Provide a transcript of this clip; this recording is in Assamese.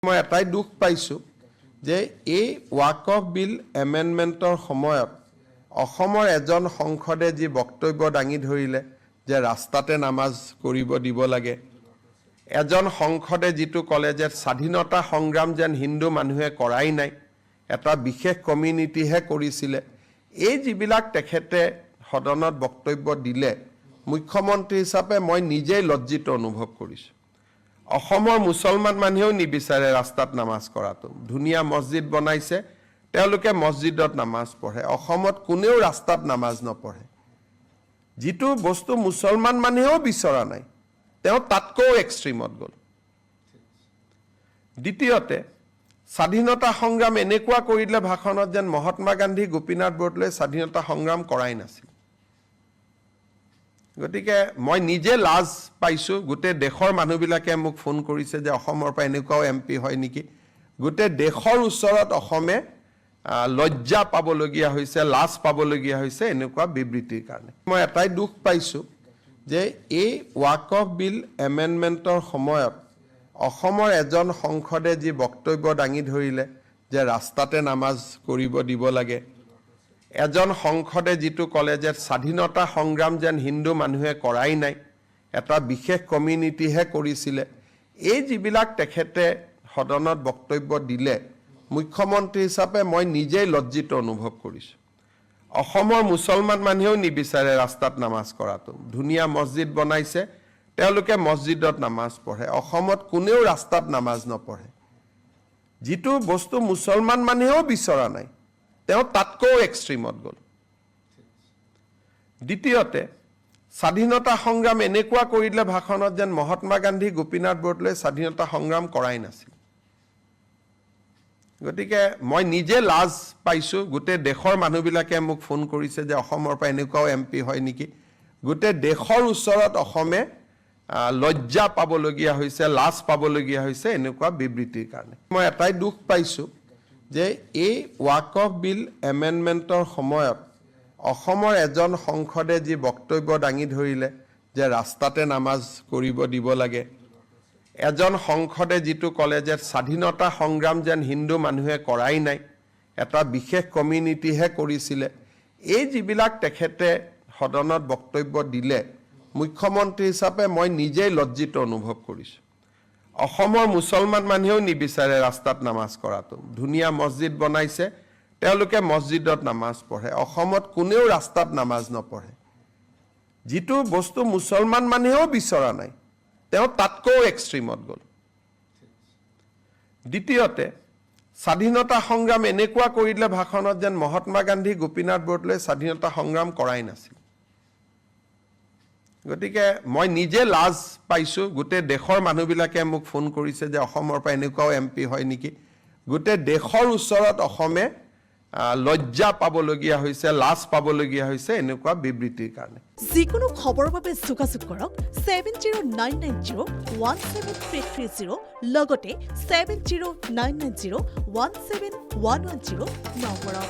মই এটাই দুখ পাইছোঁ যে এই ৱাক অফ বিল এমেণ্ডমেণ্টৰ সময়ত অসমৰ এজন সংসদে যি বক্তব্য দাঙি ধৰিলে যে ৰাস্তাতে নামাজ কৰিব দিব লাগে, এজন সংসদে যিটো ক'লে যে স্বাধীনতা সংগ্ৰাম যেন হিন্দু মানুহে কৰাই নাই, এটা বিশেষ কমিউনিটিহে কৰিছিলে, এই যিবিলাক তেখেতে সদনত বক্তব্য দিলে, মুখ্যমন্ত্ৰী হিচাপে মই নিজেই লজ্জিত অনুভৱ কৰিছোঁ। অসমৰ মুছলমান মানুহেও নিবিচাৰে ৰাস্তাত নামাজ কৰাটো। ধুনীয়া মছজিদ বনাইছে, তেওঁলোকে মছজিদত নামাজ পঢ়ে। অসমত কোনেও ৰাস্তাত নামাজ নপঢ়ে। যিটো বস্তু মুছলমান মানুহেও বিচৰা নাই, তেওঁ তাতকৈও এক্সট্ৰিমত গ'ল। দ্বিতীয়তে, স্বাধীনতা সংগ্ৰাম এনেকুৱা কৰি দিলে ভাষণত যেন মহাত্মা গান্ধী, গোপীনাথ বৰদলৈয়ে স্বাধীনতা সংগ্ৰাম কৰাই নাছিল। গতিকে মই নিজে লাজ পাইছোঁ। গোটেই দেশৰ মানুহবিলাকে মোক ফোন কৰিছে যে অসমৰ পৰা এনেকুৱাও MP হয় নেকি। গোটেই দেশৰ ওচৰত অসমে লজ্জা পাবলগীয়া হৈছে, লাজ পাবলগীয়া হৈছে এনেকুৱা বিবৃতিৰ কাৰণে। মই এটাই দুখ পাইছোঁ যে এই ৱাক অফ বিল এমেণ্ডমেণ্টৰ সময়ত অসমৰ এজন সংসদে যি বক্তব্য দাঙি ধৰিলে যে ৰাস্তাতে নামাজ কৰিব দিব লাগে, এজন সংসদে যিটো ক'লে যে স্বাধীনতা সংগ্ৰাম যেন হিন্দু মানুহে কৰাই নাই, এটা বিশেষ কমিউনিটিহে কৰিছিলে, এই যিবিলাক তেখেতে সদনত বক্তব্য দিলে, মুখ্যমন্ত্ৰী হিচাপে মই নিজেই লজ্জিত অনুভৱ কৰিছোঁ। অসমৰ মুছলমান মানুহেও নিবিচাৰে ৰাস্তাত নামাজ কৰাটো। ধুনীয়া মছজিদ বনাইছে, তেওঁলোকে মছজিদত নামাজ পঢ়ে। অসমত কোনেও ৰাস্তাত নামাজ নপঢ়ে। যিটো বস্তু মুছলমান মানুহেও বিচৰা নাই, তেওঁ তাতকৈও এক্সট্ৰিমত গ'ল। দ্বিতীয়তে, স্বাধীনতা সংগ্ৰাম এনেকুৱা কৰি দিলে ভাষণত যেন মহাত্মা গান্ধী, গোপীনাথ বৰদলৈয়ে স্বাধীনতা সংগ্ৰাম কৰাই নাছিল। গতিকে মই নিজে লাজ পাইছোঁ। গোটেই দেশৰ মানুহবিলাকে মোক ফোন কৰিছে যে অসমৰ পৰা এনেকুৱাও MP হয় নেকি। গোটেই দেশৰ ওচৰত অসমে লজ্জা পাবলগীয়া হৈছে, লাজ পাবলগীয়া হৈছে এনেকুৱা বিবৃতিৰ কাৰণে। মই এটাই দুখ পাইছোঁ যে এই ৱাক অফ বিল এমেণ্ডমেণ্টৰ সময়ত অসমৰ এজন সংসদে যি বক্তব্য দাঙি ধৰিলে যে ৰাস্তাতে নামাজ কৰিব দিব লাগে, এজন সংসদে যিটো ক'লে যে স্বাধীনতা সংগ্ৰাম যেন হিন্দু মানুহে কৰাই নাই, এটা বিশেষ কমিউনিটিহে কৰিছিলে, এই যিবিলাক তেখেতে সদনত বক্তব্য দিলে, মুখ্যমন্ত্ৰী হিচাপে মই নিজেই লজ্জিত অনুভৱ কৰিছোঁ। অসমৰ মুছলমান মানুহেও নিবিচাৰে ৰাস্তাত নামাজ কৰাটো। ধুনীয়া মছজিদ বনাইছে, তেওঁলোকে মছজিদত নামাজ পঢ়ে। অসমত কোনেও ৰাস্তাত নামাজ নপঢ়ে। যিটো বস্তু মুছলমান মানুহেও বিচৰা নাই, তেওঁ তাতকৈও এক্সট্ৰিমত গ'ল। দ্বিতীয়তে, স্বাধীনতা সংগ্ৰাম এনেকুৱা কৰি দিলে ভাষণত যেন মহাত্মা গান্ধী, গোপীনাথ বৰদলৈয়ে স্বাধীনতা সংগ্ৰাম কৰাই নাছিল। গতিকে মই নিজে লাজ পাইছোঁ। গোটেই দেশৰ মানুহবিলাকে মোক ফোন কৰিছে যে অসমৰ পৰা এনেকুৱাও MP হয় নেকি। গোটেই দেশৰ ওচৰত অসমে লজ্জা পাবলগীয়া হৈছে, লাজ পাবলগীয়া হৈছে এনেকুৱা বিবৃতিৰ কাৰণে। যিকোনো খবৰৰ বাবে যোগাযোগ কৰক 7099017330 লগতে 7099017110 নম্বৰত।